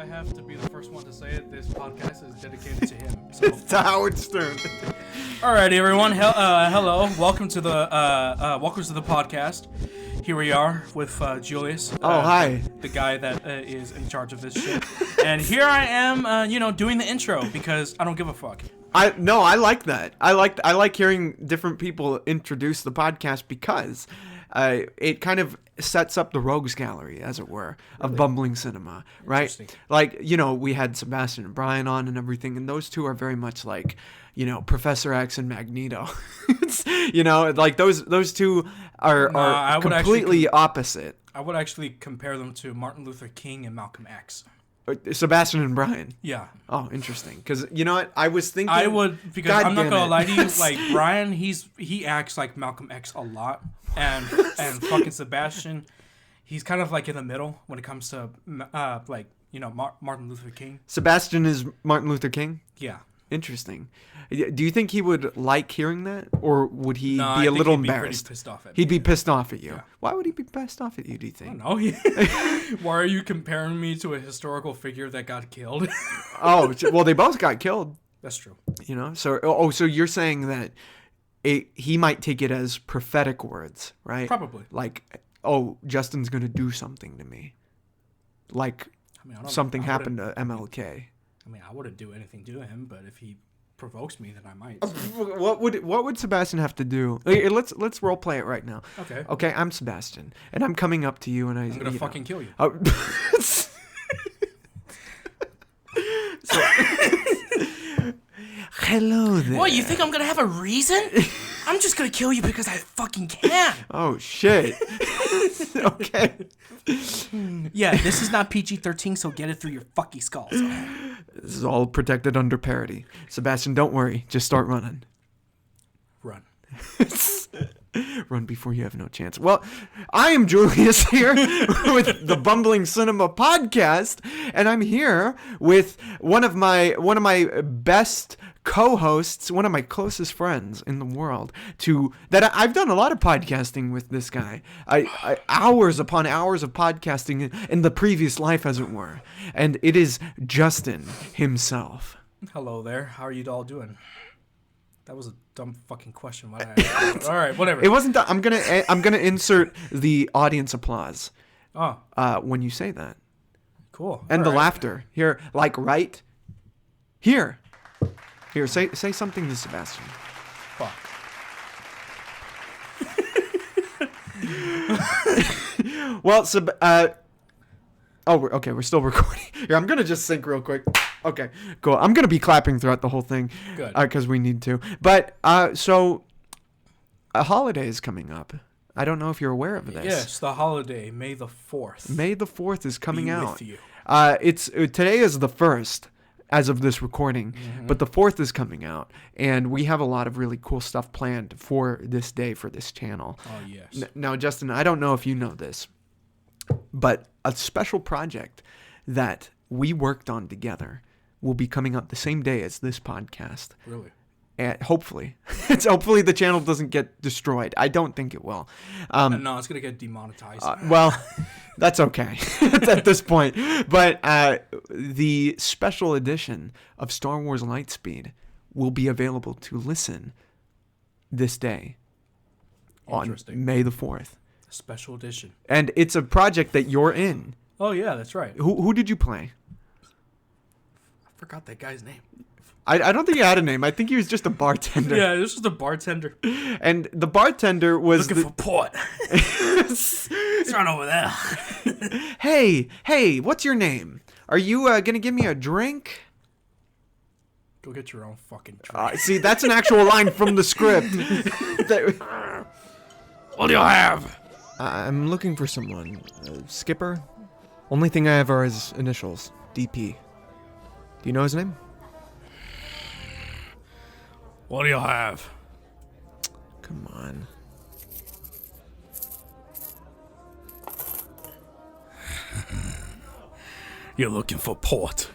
I have to be the first one to say it, this podcast is dedicated to him. So. It's to Howard Stern. Alrighty, everyone. Hello. Welcome to the podcast. Here we are with Julius. Hi. The guy that is in charge of this shit. And here I am, doing the intro because I don't give a fuck. I like that. I like hearing different people introduce the podcast because it kind of sets up the rogues gallery, as it were, of Bumbling Cinema, right? Like, we had Sebastian and Brian on and everything, and those two are very much like, Professor X and Magneto. Like those two are completely opposite. I would actually compare them to Martin Luther King and Malcolm X. Sebastian and Brian. Yeah. Oh, interesting. Because you know what? I was thinking. I would, because I'm not gonna lie to you. Like Brian, he acts like Malcolm X a lot, and fucking Sebastian, he's kind of like in the middle when it comes to Martin Luther King. Sebastian is Martin Luther King. Yeah. Interesting. Do you think he would like hearing that, or would he be a little embarrassed? Pissed off at He'd be pissed off at you. Yeah. Why would he be pissed off at you? Do you think? I don't know. Why are you comparing me to a historical figure that got killed? Oh, well, they both got killed. That's true. So you're saying that he might take it as prophetic words, right? Probably. Like, Justin's gonna do something to me, like something happened to MLK. I mean, I wouldn't do anything to him, but if he provokes me, then I might. What would Sebastian have to do? Let's role play it right now. Okay. Okay, I'm Sebastian, and I'm coming up to you, and I'm gonna fucking kill you. Hello there. What, you think I'm gonna have a reason? I'm just gonna kill you because I fucking can. Oh shit. Okay. Yeah, this is not PG-13, so get it through your fucking skulls. This is all protected under parody. Sebastian, don't worry. Just start running. Run. Run before you have no chance. Well, I am Julius here with the Bumbling Cinema podcast, and I'm here with one of my best co-hosts, one of my closest friends in the world. I've done a lot of podcasting with this guy. I hours upon hours of podcasting in the previous life, as it were, and it is Justin himself. Hello there. How are you all doing? That was a dumb fucking question. All right, whatever. It wasn't dumb. I'm gonna insert the audience applause. Oh. When you say that. Cool. And all the laughter here, like right here. Here, say something to Sebastian. Fuck. Well, okay, we're still recording. Here, I'm gonna just sync real quick. Okay, cool. I'm gonna be clapping throughout the whole thing. Good. Because we need to. But so a holiday is coming up. I don't know if you're aware of this. Yes, the holiday, May the 4th. May the 4th is coming out. With you. Today is the 1st. As of this recording, but the 4th is coming out, and we have a lot of really cool stuff planned for this day, for this channel. Oh, yes. Now, Justin, I don't know if you know this, but a special project that we worked on together will be coming up the same day as this podcast. Really? And hopefully. Hopefully the channel doesn't get destroyed. I don't think it will. No, it's going to get demonetized. Well, that's okay at this point. But the special edition of Star Wars Lightspeed will be available to listen this day on May the 4th. Special edition. And it's a project that you're in. Oh, yeah, that's right. Who did you play? I forgot that guy's name. I don't think he had a name. I think he was just a bartender. Yeah, this was the bartender. And the bartender was looking for port. It's right over there. Hey, what's your name? Are you gonna give me a drink? Go get your own fucking drink. See, that's an actual line from the script. What do you have? I'm looking for someone. Skipper? Only thing I have are his initials. DP. Do you know his name? What do you have? Come on. You're looking for Port.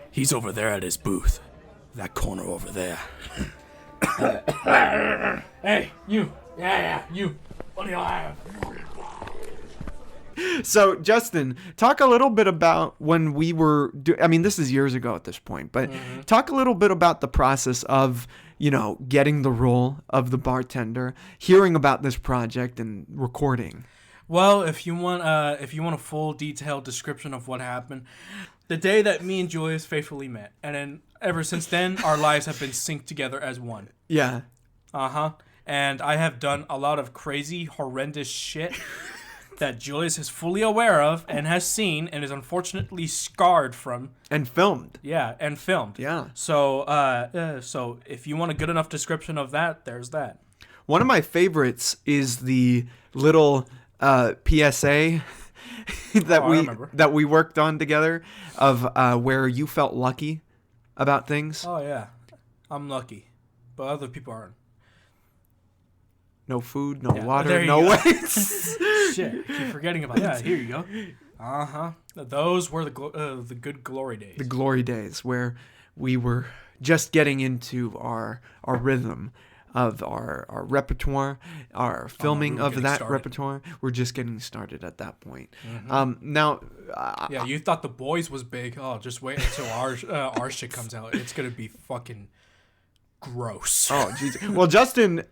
He's over there at his booth. That corner over there. Hey, you. Yeah, you. What do you have? So, Justin, talk a little bit about when we were I mean, this is years ago at this point, but talk a little bit about the process of, getting the role of the bartender, hearing about this project, and recording. Well, if you want a full detailed description of what happened, the day that me and Julius faithfully met, and then ever since then, our lives have been synced together as one. Yeah. And I have done a lot of crazy, horrendous shit that Julius is fully aware of and has seen and is unfortunately scarred from. And filmed. Yeah, and filmed. Yeah. So if you want a good enough description of that, there's that. One of my favorites is the little PSA that we worked on together of where you felt lucky about things. Oh yeah, I'm lucky, but other people aren't. No food, no water, no weights. Shit, keep forgetting about that. Here you go. Those were the good glory days. The glory days where we were just getting into our rhythm of our repertoire, our filming of that repertoire. We're just getting started at that point. Now, you thought The Boys was big. Oh, just wait until our shit comes out. It's gonna be fucking gross. Oh, jeez. Well, Justin,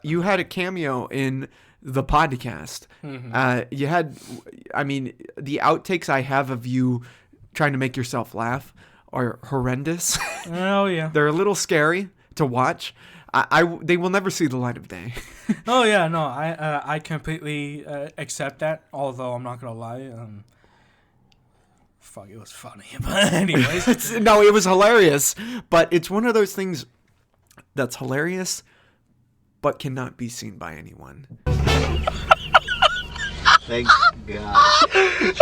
you had a cameo in the podcast. You had, I mean, the outtakes I have of you trying to make yourself laugh are horrendous. Oh yeah, they're a little scary to watch. They will never see the light of day. Oh yeah, no, I completely accept that. Although I'm not gonna lie, fuck, it was funny. But anyways, no, it was hilarious. But it's one of those things that's hilarious, but cannot be seen by anyone. Thank God.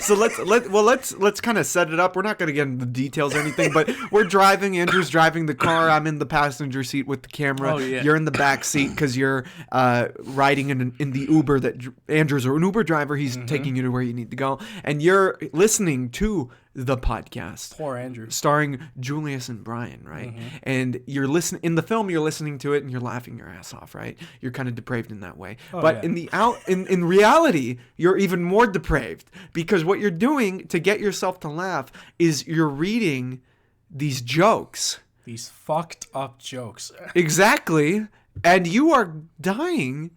So let's kind of set it up. We're not going to get into the details or anything, but we're driving. Andrew's driving the car. I'm in the passenger seat with the camera. Oh, yeah. You're in the back seat because you're riding in the Uber that Andrew's an Uber driver. He's taking you to where you need to go, and you're listening to the podcast. Poor Andrew. Starring Julius and Brian, right? And you're listening in the film. You're listening to it and you're laughing your ass off, right? You're kind of depraved in that way. But yeah. in reality, you're even more depraved because what you're doing to get yourself to laugh is you're reading these jokes. These fucked up jokes. Exactly. And you are dying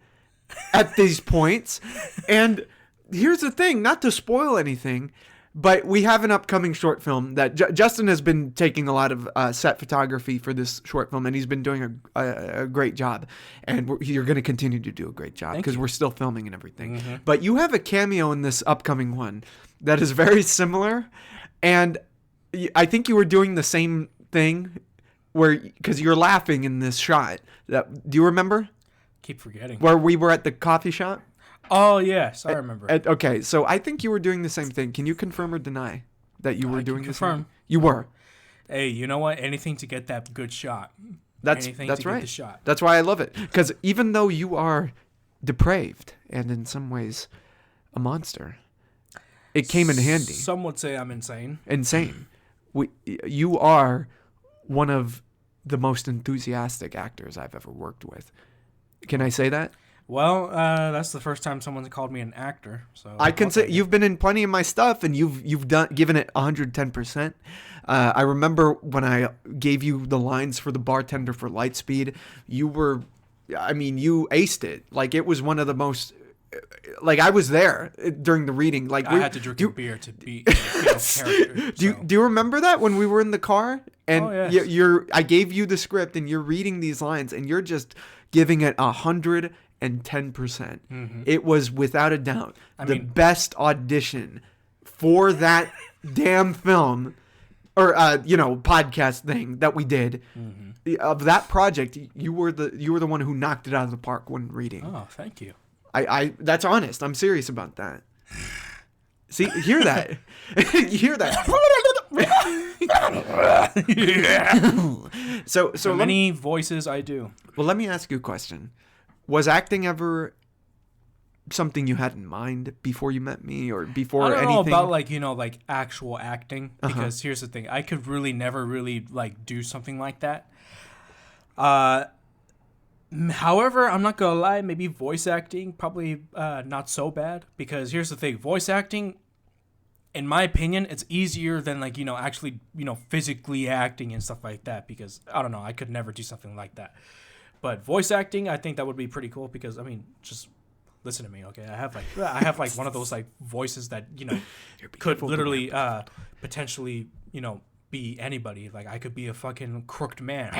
at these points. And here's the thing, not to spoil anything, but we have an upcoming short film that Justin has been taking a lot of set photography for this short film, and he's been doing a great job. And you're going to continue to do a great job because we're still filming and everything. But you have a cameo in this upcoming one that is very similar. And I think you were doing the same thing because you're laughing in this shot. Do you remember? Keep forgetting. Where we were at the coffee shop? Oh, yes, I remember. Okay, so I think you were doing the same thing. Can you confirm or deny that you were doing the same thing? You were. Hey, you know what? Anything to get that good shot. That's Anything right. to get the shot. That's why I love it. Because even though you are depraved and in some ways a monster, it came in handy. Some would say I'm insane. Insane. You are one of the most enthusiastic actors I've ever worked with. Can I say that? Well, that's the first time someone's called me an actor. So I can say you've been in plenty of my stuff, and you've given it 110%. I remember when I gave you the lines for the bartender for Lightspeed. You aced it. Like it was one of the most. Like I was there during the reading. Like I had to drink a beer to be character. Do you remember that when we were in the car and yes. I gave you the script and you're reading these lines and you're just giving it 110%. It was without a doubt the best audition for that damn film or podcast thing that we did of that project. You were the one who knocked it out of the park when reading. Oh, thank you. I that's honest. I'm serious about that. See, hear that? You hear that? So many voices I do. Well, let me ask you a question. Was acting ever something you had in mind before you met me or before I don't anything? know about like actual acting, because here's the thing. I could never really like do something like that. However, I'm not gonna lie, maybe voice acting, probably not so bad, because here's the thing. Voice acting, in my opinion, it's easier than like, actually, physically acting and stuff like that, because I don't know, I could never do something like that. But voice acting, I think that would be pretty cool, because I mean, just listen to me, okay? I have like one of those like voices that, could literally potentially, be anybody. Like I could be a fucking crooked man.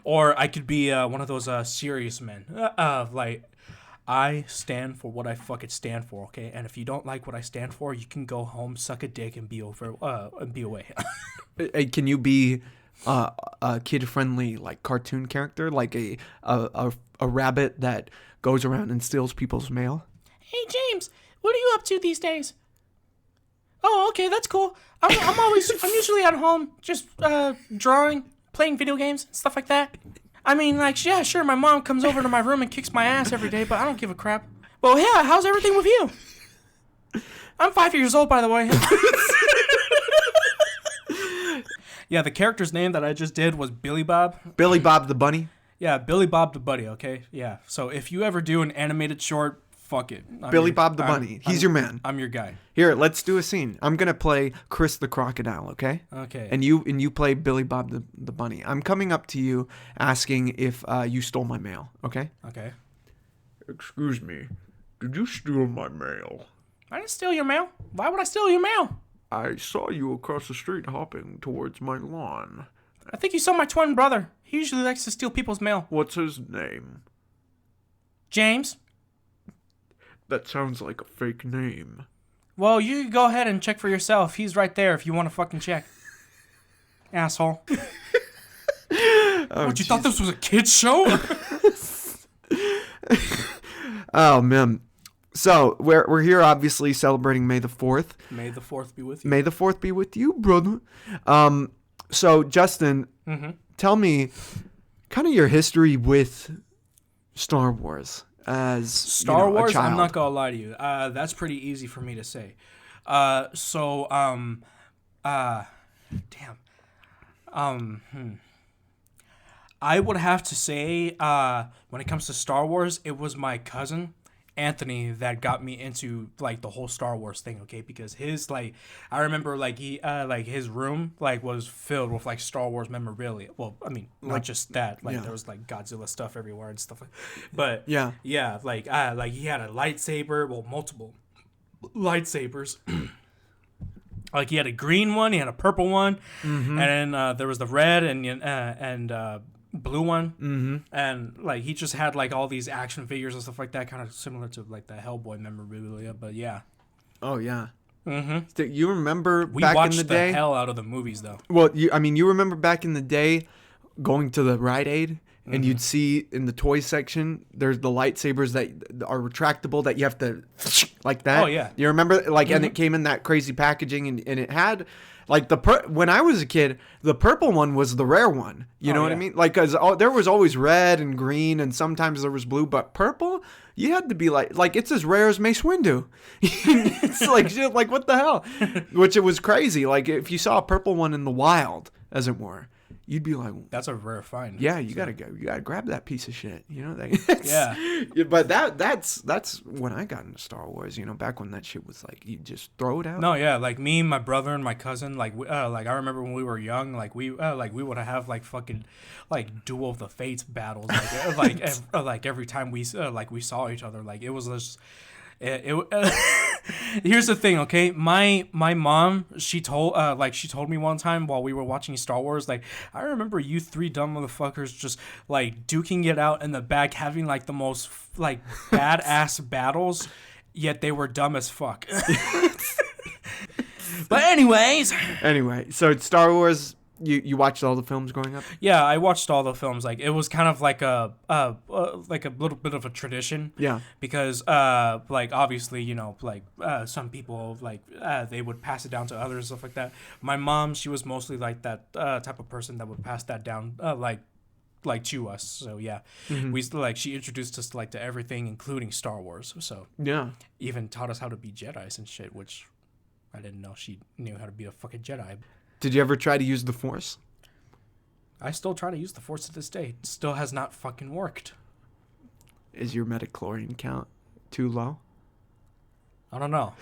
Or I could be one of those serious men. Like I stand for what I fucking stand for, okay? And if you don't like what I stand for, you can go home, suck a dick, and be away. Can you be a kid-friendly like cartoon character, like a rabbit that goes around and steals people's mail? Hey James, what are you up to these days? Oh, okay, that's cool. I'm usually at home, just drawing, playing video games, stuff like that. I mean, like, yeah, sure, my mom comes over to my room and kicks my ass every day, but I don't give a crap. Well, yeah, how's everything with you? I'm 5 years old, by the way. Yeah, the character's name that I just did was Billy Bob. Billy Bob the Bunny? Yeah, Billy Bob the Buddy, okay? Yeah, so if you ever do an animated short, fuck it. Billy Bob the Bunny. He's your man. I'm your guy. Here, let's do a scene. I'm going to play Chris the Crocodile, okay? Okay. And you play Billy Bob the Bunny. I'm coming up to you asking if you stole my mail, okay? Okay. Excuse me. Did you steal my mail? I didn't steal your mail. Why would I steal your mail? I saw you across the street hopping towards my lawn. I think you saw my twin brother. He usually likes to steal people's mail. What's his name? James. That sounds like a fake name. Well, you can go ahead and check for yourself. He's right there if you want to fucking check. Asshole. What, you thought this was a kid's show? Oh, man. So, we're here obviously celebrating May the 4th. May the 4th be with you. May the 4th be with you, brother. So, Justin, tell me kind of your history with Star Wars. As Star Wars, a child. I'm not gonna lie to you. That's pretty easy for me to say. I would have to say, when it comes to Star Wars, it was my cousin Anthony that got me into like the whole Star Wars thing, okay? Because his I remember like he his room like was filled with like Star Wars memorabilia. Well, I mean, not just that. There was like Godzilla stuff everywhere and stuff like. But yeah, like he had a lightsaber, well, multiple lightsabers. Like he had a green one, he had a purple one, and then there was the red and blue one, and like he just had like all these action figures and stuff like that, kind of similar to like the Hellboy memorabilia. But yeah. Oh yeah. You remember we back watched in the day? The hell out of the movies though. Well, you remember back in the day going to the Rite Aid and you'd see in the toy section there's the lightsabers that are retractable that you have to like that. Oh yeah. You remember and it came in that crazy packaging and it had. Like when I was a kid, the purple one was the rare one. You know what I mean? Like, cause there was always red and green, and sometimes there was blue, but purple, you had to be like it's as rare as Mace Windu. It's like what the hell? Which it was crazy. Like if you saw a purple one in the wild, as it were, you'd be like, that's a rare find. Yeah, you gotta grab that piece of shit. You know yeah. But that's when I got into Star Wars. You know, back when that shit was like you just throw it out. No, yeah, like me, my brother, and my cousin. Like I remember when we were young. Like we would have like fucking like Duel of the Fates battles. Like every time we saw each other. Like it was just. Here's the thing, okay? My mom, she told me one time while we were watching Star Wars, like, I remember you three dumb motherfuckers just like duking it out in the back, having like the most like badass battles, yet they were dumb as fuck. But anyway, so it's Star Wars. You watched all the films growing up? Yeah, I watched all the films. Like it was kind of like a little bit of a tradition. Yeah. Because like obviously, you know, like some people like they would pass it down to others and stuff like that. My mom, she was mostly like that type of person that would pass that down like to us. So yeah, we like she introduced us like to everything, including Star Wars. So Yeah. even taught us how to be Jedis and shit, which I didn't know she knew how to be a fucking Jedi. Did you ever try to use the Force? I still try to use the Force to this day. It still has not fucking worked. Is your metachlorine count too low? I don't know.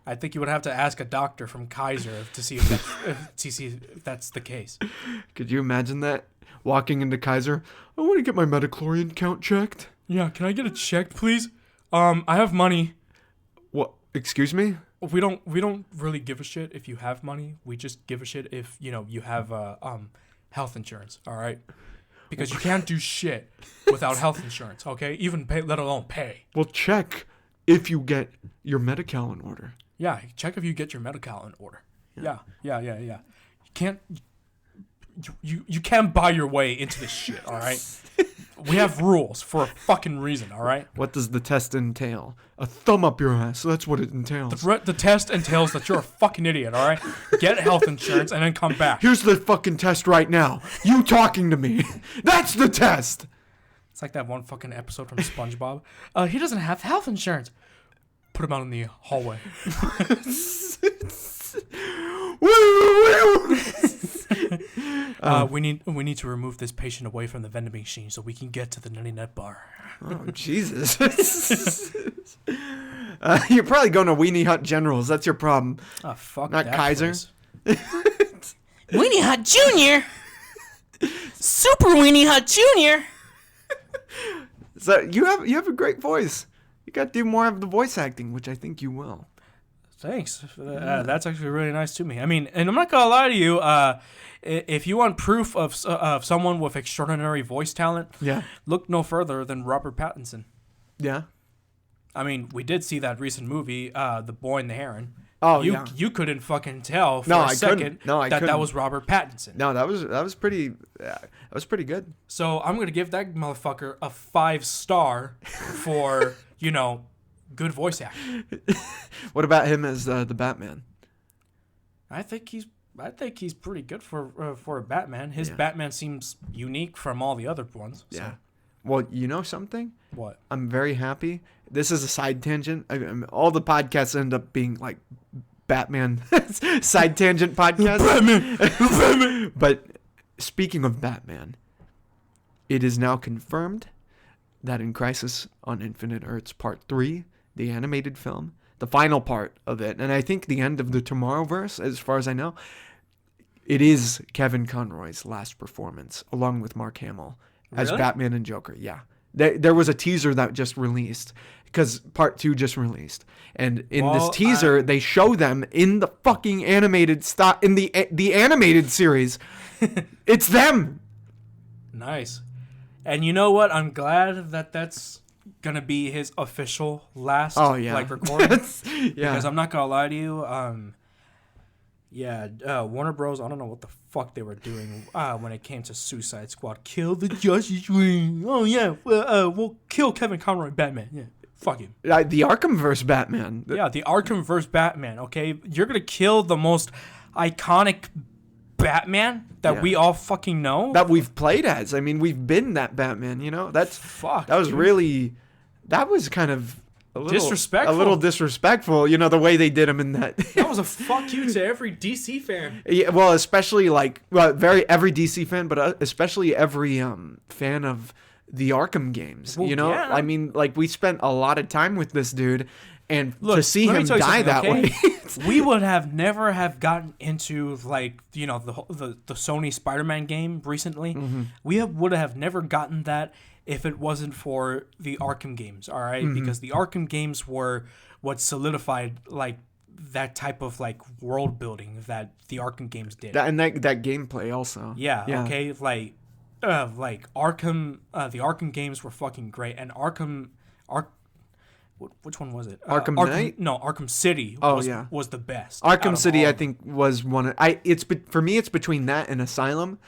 I think you would have to ask a doctor from Kaiser to see if that's the case. Could you imagine that? Walking into Kaiser, I want to get my metachlorine count checked. Yeah, can I get it checked, please? I have money. What? Excuse me? We don't really give a shit if you have money. We just give a shit if, you have health insurance, all right? Because you can't do shit without health insurance, okay? Even pay, let alone pay. Well, check if you get your Medi-Cal in order. Yeah, check if you get your Medi-Cal in order. Yeah. You can't you can't buy your way into this shit, all right? We have rules for a fucking reason, all right? What does the test entail? A thumb up your ass. That's what it entails. The test entails that you're a fucking idiot, all right? Get health insurance and then come back. Here's the fucking test right now. You talking to me. That's the test. It's like that one fucking episode from SpongeBob. He doesn't have health insurance. Put him out in the hallway. We need to remove this patient away from the vending machine so we can get to the Nutty Nut Bar. Oh, Jesus. You're probably going to Weenie Hut Generals. That's your problem. Oh, fuck Not that Kaiser. Weenie Hut Jr. Super Weenie Hut Jr. So you have a great voice. You got to do more of the voice acting, which I think you will. Thanks. That's actually really nice to me. I mean, and I'm not gonna lie to you. If you want proof of someone with extraordinary voice talent, look no further than Robert Pattinson. Yeah. I mean, we did see that recent movie, The Boy and the Heron. Oh, you couldn't fucking tell for a second that was Robert Pattinson. No, that was pretty good. So I'm gonna give that motherfucker a 5-star for good voice acting. What about him as the Batman? I think he's pretty good for a Batman. His Batman seems unique from all the other ones. So. Yeah. Well, you know something? What? I'm very happy. This is a side tangent. All the podcasts end up being like Batman side tangent podcasts. Batman. But speaking of Batman, it is now confirmed that in Crisis on Infinite Earths Part 3, the animated film, the final part of it, and I think the end of the Tomorrowverse, as far as I know, it is Kevin Conroy's last performance, along with Mark Hamill, as Batman and Joker. Yeah. There was a teaser that just released, because Part 2 just released. And in this teaser, they show them in the fucking animated in the animated series. It's them! Nice. And you know what? I'm glad that that's gonna be his official last recording. Because I'm not gonna lie to you, Warner Bros. I don't know what the fuck they were doing when it came to Suicide Squad. Kill the Justice League. Oh yeah, we'll kill Kevin Conroy Batman. Yeah, fuck him. The Arkhamverse Batman. Yeah, the Arkhamverse Batman. Okay, you're gonna kill the most iconic Batman that we all fucking know, that we've played as. I mean, we've been that Batman, that was kind of a little disrespectful, the way they did him in that. That was a fuck you to every DC fan. Yeah, well, especially every DC fan, but especially every fan of the Arkham games. Yeah. I mean, we spent a lot of time with this dude. And to see him die that way, we would have never have gotten into the Sony Spider-Man game recently. Mm-hmm. We would have never gotten that if it wasn't for the Arkham games. All right, because the Arkham games were what solidified that type of world building that the Arkham games did. That gameplay also. Yeah. Okay. Arkham, the Arkham games were fucking great, and which one was it? Arkham Knight? No, Arkham City was the best. Arkham City, I think, was one of... For me, it's between that and Asylum.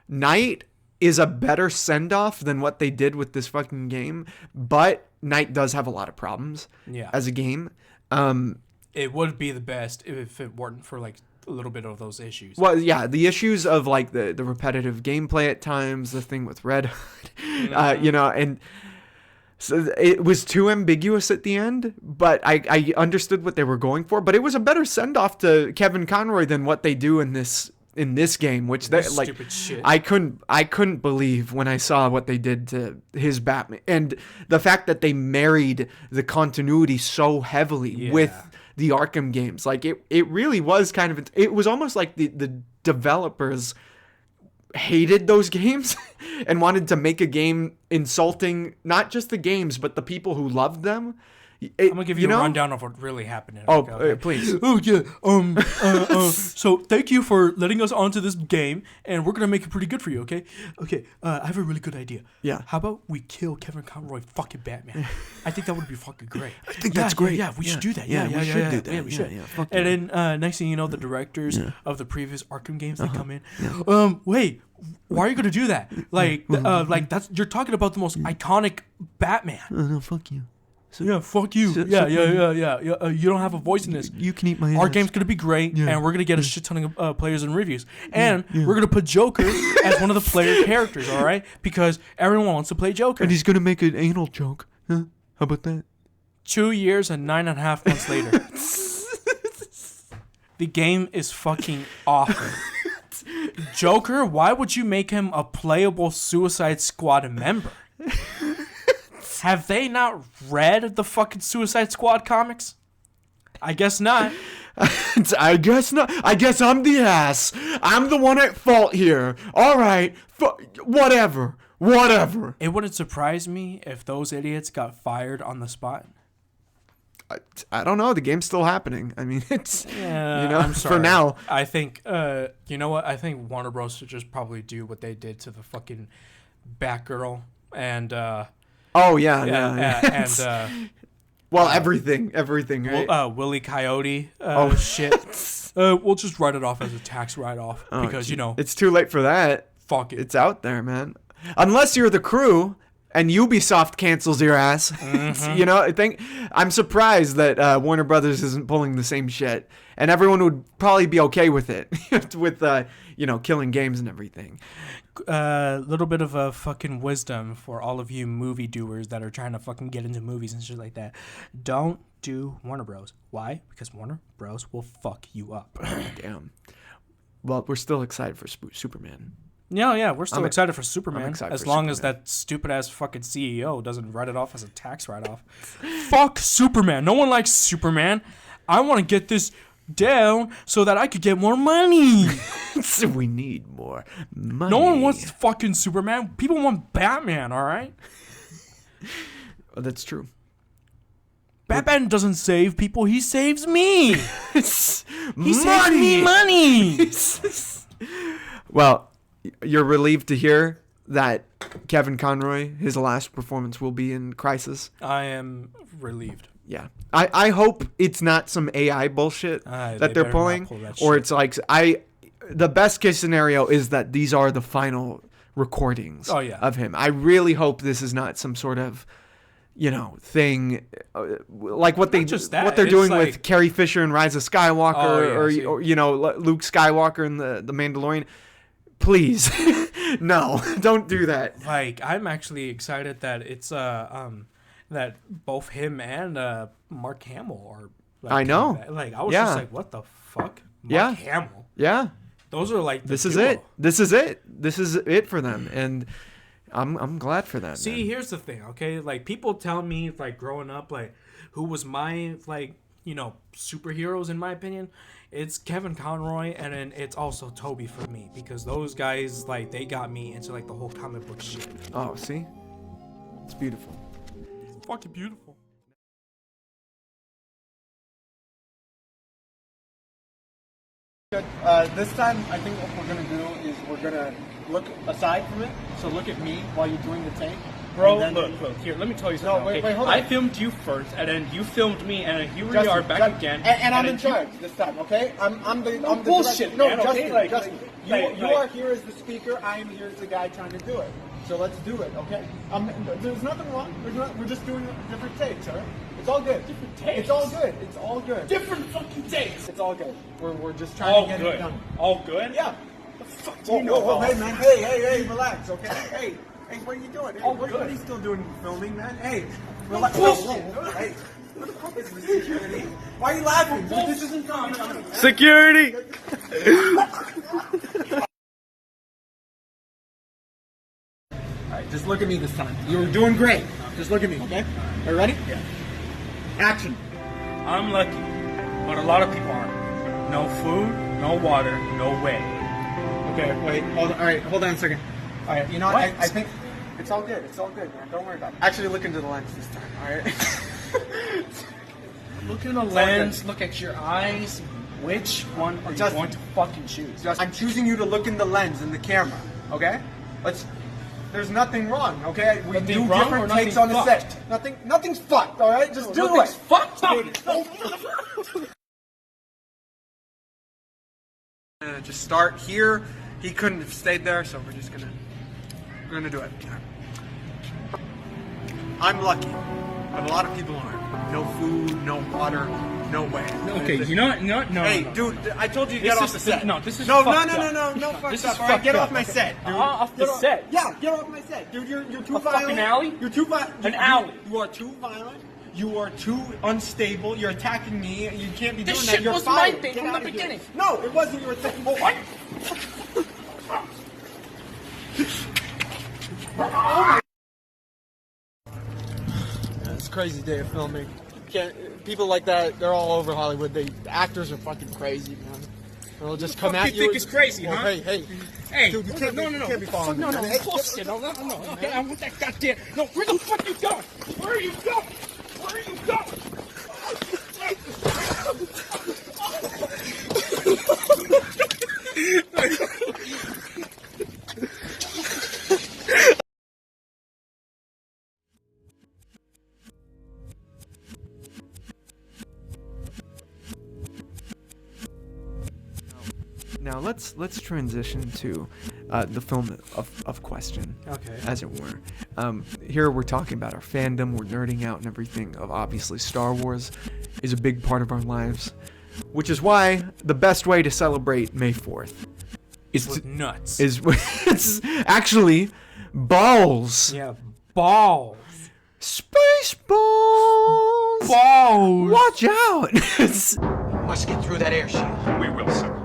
Knight is a better send-off than what they did with this fucking game, but Knight does have a lot of problems as a game. It would be the best if it weren't for a little bit of those issues. Well, yeah, the issues of like the repetitive gameplay at times, the thing with Red Hood, you know, and so it was too ambiguous at the end, but I understood what they were going for. But it was a better send off to Kevin Conroy than what they do in this game, which they like. Stupid shit. I couldn't believe when I saw what they did to his Batman, and the fact that they married the continuity so heavily with the Arkham games. Like it really was kind of, it was almost like the developers hated those games and wanted to make a game insulting not just the games but the people who loved them. I'm gonna give you a rundown of what really happened. Please. Oh yeah. So thank you for letting us onto this game, and we're gonna make it pretty good for you. Okay. I have a really good idea. Yeah. How about we kill Kevin Conroy, fucking Batman? I think that would be fucking great. I think that's great. Yeah, we should do that. Yeah, we should do that. Yeah, we should. Yeah, and then next thing you know, the directors of the previous Arkham games they come in. Wait. Why are you gonna do that? Like that's, you're talking about the most iconic Batman. No, fuck you. Yeah, fuck you. Yeah. You don't have a voice in this. You can eat my ass. Our game's gonna be great, and we're gonna get a shit ton of players and reviews, and we're gonna put Joker as one of the player characters. All right, because everyone wants to play Joker. And he's gonna make an anal joke. Huh? How about that? 2 years and 9.5 months later, the game is fucking awful. Joker, why would you make him a playable Suicide Squad member? Have they not read the fucking Suicide Squad comics? I guess not. I guess not. I guess I'm the ass. I'm the one at fault here. All right. Whatever. It wouldn't surprise me if those idiots got fired on the spot. I don't know. The game's still happening. I mean, it's, I'm sorry. for now. I think, you know what? I think Warner Bros. Should just probably do what they did to the fucking Batgirl and, oh, yeah. And, well, everything, right? Willy Coyote, shit. We'll just write it off as a tax write-off because, you know. It's too late for that. Fuck it. It's out there, man. Unless you're the crew and Ubisoft cancels your ass. Mm-hmm. You know, I'm surprised that Warner Brothers isn't pulling the same shit. And everyone would probably be okay with it. with, killing games and everything. Little bit of a fucking wisdom for all of you movie doers that are trying to fucking get into movies and shit like that. Don't do Warner Bros. Why? Because Warner Bros. Will fuck you up. Damn. Well, we're still excited for Superman. Yeah, we're still excited for Superman. As long as Superman. that stupid ass fucking CEO doesn't write it off as a tax write-off. Fuck Superman. No one likes Superman. I want to get this down so that I could get more money. So we need more money. No one wants fucking Superman. People want Batman, all right? Oh, that's true. Batman doesn't save people. He saves me. He saves me money. Well, you're relieved to hear that Kevin Conroy, his last performance will be in Crisis. I am relieved. Yeah. I hope it's not some AI bullshit that they're pulling, or it's like the best case scenario is that these are the final recordings of him. I really hope this is not some sort of, thing like what they're doing like, with Carrie Fisher in Rise of Skywalker or Luke Skywalker in the Mandalorian. Please, no, don't do that. Like, I'm actually excited that it's that both him and Mark Hamill are. Like, I know. Like, I was just like, what the fuck? Mark Hamill. Yeah. Those are like. This is it. This is it for them, and I'm glad for that. See, here's the thing, okay? Like, people tell me, like, growing up, like, who was my superheroes in my opinion. It's Kevin Conroy, and then it's also Toby for me, because those guys, like, they got me into, like, the whole comic book shit. Oh, see? It's beautiful. It's fucking beautiful. This time, I think what we're going to do is we're going to look aside from it. So look at me while you're doing the take. Bro, look, here, let me tell you something. No, wait, hold on. I filmed you first, and then you filmed me, and then here we are back again. And I'm in charge this time, okay? I'm the bullshit, director. No, man, Justin, okay? Justin. You are here as the speaker. I am here as the guy trying to do it. So let's do it, okay? There's nothing wrong. We're just doing different takes, all right? It's all good. Different takes. It's all good. It's all good. Different fucking takes. It's all good. We're just trying to get it done. All good? Yeah. The fuck do you know about? Hey, man. Hey, relax, okay? Hey, what are you doing? Hey, what are you still doing filming, man? Hey, relax. Whoa. Hey. What the fuck is this security? Why are you laughing? This isn't fun. Security! Alright, just look at me this time. You're doing great. Just look at me, okay? Are you ready? Yeah. Action. I'm lucky, but a lot of people aren't. No food, no water, no way. Okay, wait. Hold on a second. Alright, you know what? What? I think it's all good. It's all good, man. Don't worry about it. Actually, look into the lens this time, alright? Look in the lens, look at your eyes. Which one are you Justin. going to fucking choose? I'm choosing you to look in the lens in the camera, okay? There's nothing wrong, okay? We Nothing do wrong different or takes on nothing the set. Nothing's fucked, all right? Just do Nothing's it. fucked up. Just start here. He couldn't have stayed there, so we're gonna do it. I'm lucky, but a lot of people aren't. No food, no water, no way. Okay, you know what? No. Hey, no. dude, I told you to This get is- off the set. no, this is no, fucked no, up. no, fucked This up. is All right, fucked get up. off my set, dude. Off the set. Yeah, get off my set, dude. You're too A violent. fucking alley? You're too violent. An alley. You are too violent. You are too unstable. You're attacking me. You can't be This doing that. shit You're was my fired. thing Get from the out of here. beginning. No, it wasn't your thing. Oh, what? It's a crazy day of filming. People like that, they're all over Hollywood. The actors are fucking crazy, man. They'll just come at you think it's crazy, Well, huh? Hey, dude, you can't no. You can't be following me. Hey, Bullshit. No. Okay, I want that goddamn. No, where the fuck you going? Where are you going? Where are you going? Now let's transition to the film of question, Okay. as it were. Here we're talking about our fandom, we're nerding out and everything. Of obviously, Star Wars is a big part of our lives, which is why the best way to celebrate May 4th With nuts. is it's actually balls. Yeah, balls. Spaceballs. Balls. Watch out. Must get through that air shield. We will, sir.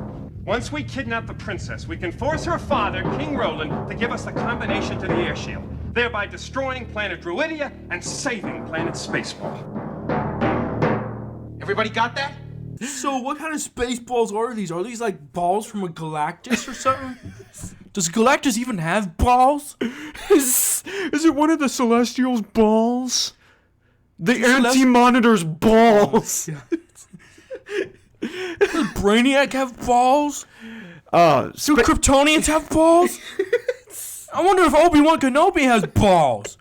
Once we kidnap the princess, we can force her father, King Roland, to give us the combination to the air shield, thereby destroying planet Druidia and saving planet Spaceball. Everybody got that? So what kind of space balls are these? Are these like balls from a Galactus or something? Does Galactus even have balls? Is it one of the Celestials' balls? The Anti-Monitor's balls. Does Brainiac have balls? Uh, Do Kryptonians have balls? I wonder if Obi-Wan Kenobi has balls.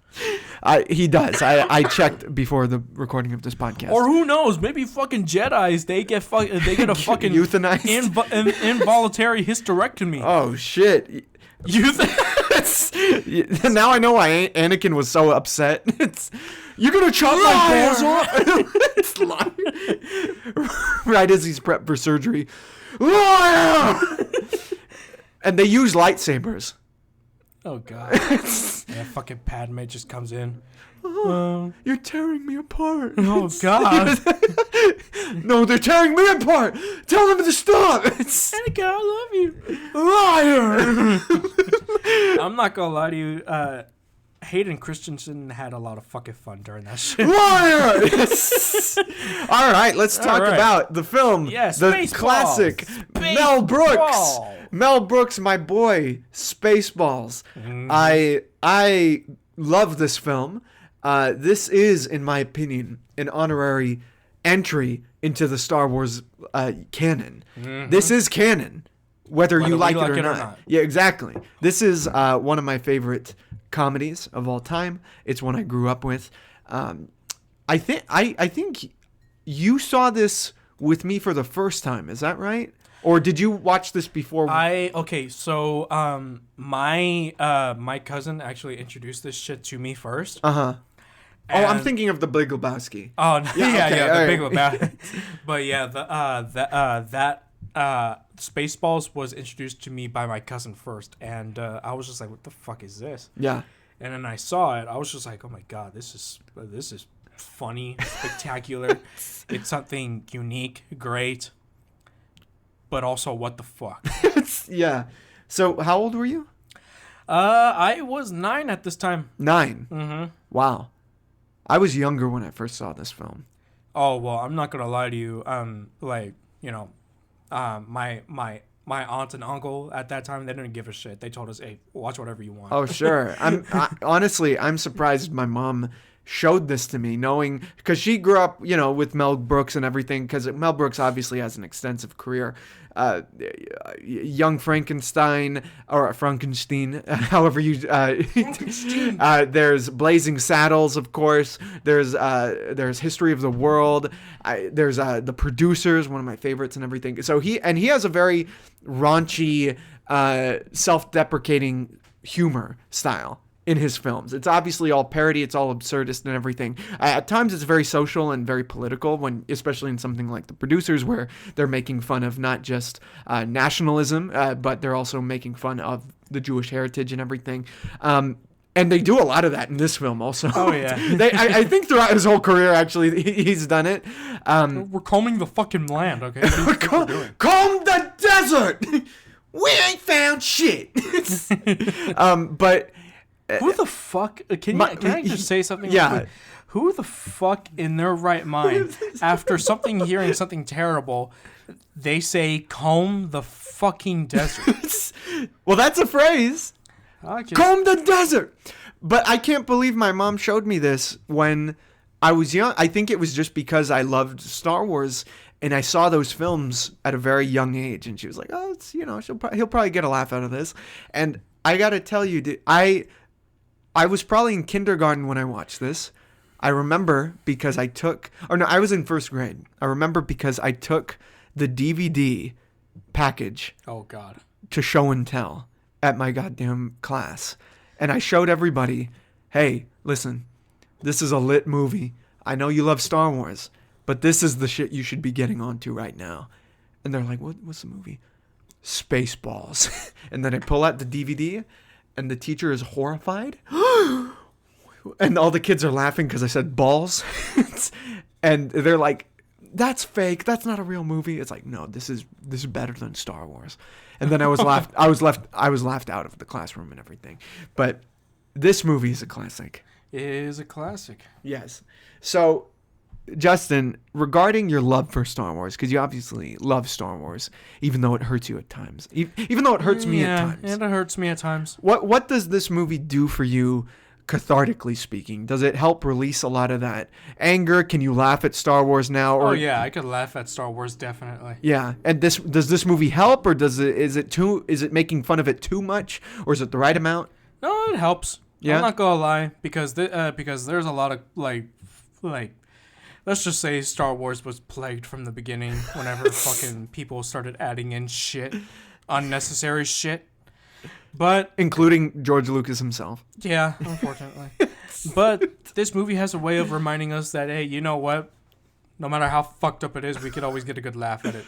He does. I checked before the recording of this podcast. Or who knows? Maybe fucking Jedis, they get a fucking Euthanized? involuntary hysterectomy. Oh shit! Now I know why Anakin was so upset. You're gonna chop my balls off. It's lying. Right as he's prepped for surgery. Liar! And they use lightsabers. Oh god. Yeah, fucking Padme just comes in. You're tearing me apart. Oh god. No, they're tearing me apart. Tell them to stop. Anakin, I love you. Liar. I'm not gonna lie to you. Hayden Christensen had a lot of fucking fun during that shit. Liar. All right, let's talk right. about the film. Yeah, the Spaceballs. classic Mel Brooks. Spaceballs. Mel Brooks, my boy, Spaceballs. Mm-hmm. I love this film. This is, in my opinion, an honorary entry into the Star Wars canon. Mm-hmm. This is canon, whether you like it or or not. not. Yeah, exactly. This is one of my favorite comedies of all time. It's one I grew up with. I think you saw this with me for the first time. Is that right? Or did you watch this before? So my cousin actually introduced this shit to me first. Oh, I'm thinking of the Big Lebowski. Oh the Big right. Lebowski. But yeah, that Spaceballs was introduced to me by my cousin first, and I was just like, "What the fuck is this?" Yeah. And then I saw it. I was just like, "Oh my god, this is funny, spectacular. It's something unique, great, but also what the fuck." Yeah. So how old were you? I was 9 at this time. 9. Mm-hmm. Wow. I was younger when I first saw this film. Oh well, I'm not gonna lie to you. My aunt and uncle at that time, they didn't give a shit. They told us, "Hey, watch whatever you want." Oh sure. Honestly, I'm surprised my mom showed this to me, knowing, because she grew up, with Mel Brooks and everything, because Mel Brooks obviously has an extensive career. Young Frankenstein, or Frankenstein, however you. There's Blazing Saddles, of course. There's History of the World. There's The Producers, one of my favorites, and everything. So he has a very raunchy, self-deprecating humor style in his films. It's obviously all parody, it's all absurdist and everything. At times it's very social and very political, especially in something like The Producers, where they're making fun of not just nationalism, but they're also making fun of the Jewish heritage and everything. And they do a lot of that in this film also. Oh, yeah. I think throughout his whole career, actually, he's done it. We're combing the fucking land, okay? Comb the desert! We ain't found shit! But... Who the fuck? Can I just say something? Yeah. Real quick? Who the fuck in their right mind, after hearing something terrible, they say comb the fucking desert? Well, that's a phrase. Okay. Comb the desert. But I can't believe my mom showed me this when I was young. I think it was just because I loved Star Wars and I saw those films at a very young age, and she was like, "Oh, it's he'll probably get a laugh out of this." And I gotta tell you, dude, I was probably in kindergarten when I watched this. I remember because I was in first grade. I remember because I took the DVD package. Oh, God. To show and tell at my goddamn class. And I showed everybody, "Hey, listen, this is a lit movie. I know you love Star Wars, but this is the shit you should be getting onto right now." And they're like, what's the movie? Spaceballs. And then I pull out the DVD, and the teacher is horrified. And all the kids are laughing because I said balls. And they're like, "That's fake. That's not a real movie." It's like, no, this is better than Star Wars. And then I was laughed out of the classroom and everything. But this movie is a classic. It is a classic. Yes. So, Justin, regarding your love for Star Wars, because you obviously love Star Wars, even though it hurts you at times, even though it hurts me at times. Yeah, it hurts me at times. What does this movie do for you, cathartically speaking? Does it help release a lot of that anger? Can you laugh at Star Wars now? Oh yeah, I could laugh at Star Wars definitely. Yeah, and does this movie help, or is it making fun of it too much, or is it the right amount? No, it helps. Yeah, I'm not gonna lie, because there's a lot of like. Let's just say Star Wars was plagued from the beginning whenever fucking people started adding in shit, unnecessary shit. But including George Lucas himself. Yeah, unfortunately. But this movie has a way of reminding us that, hey, you know what? No matter how fucked up it is, we could always get a good laugh at it.